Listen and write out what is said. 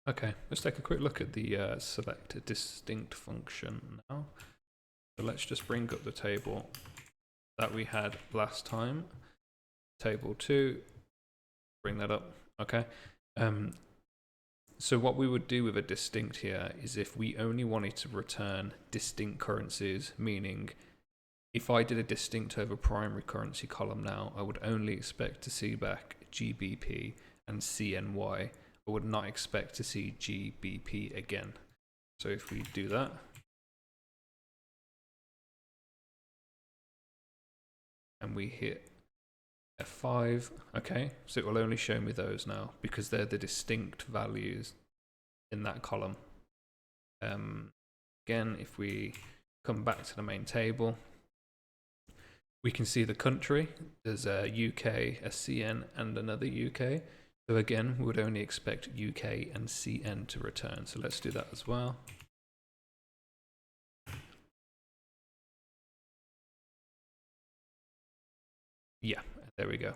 Okay, let's take a quick look at the select a distinct function now. So let's just bring up the table that we had last time. Table 2, bring that up. Okay. So what we would do with a distinct here is if we only wanted to return distinct currencies, meaning if I did a distinct over primary currency column now, I would only expect to see back GBP and CNY. I would not expect to see GBP again. So if we do that, and we hit F5, okay, so it will only show me those now because they're the distinct values in that column. Again, if we come back to the main table, we can see the country. There's a UK, a CN, and another UK. So again, we would only expect UK and CN to return. So let's do that as well. Yeah, there we go.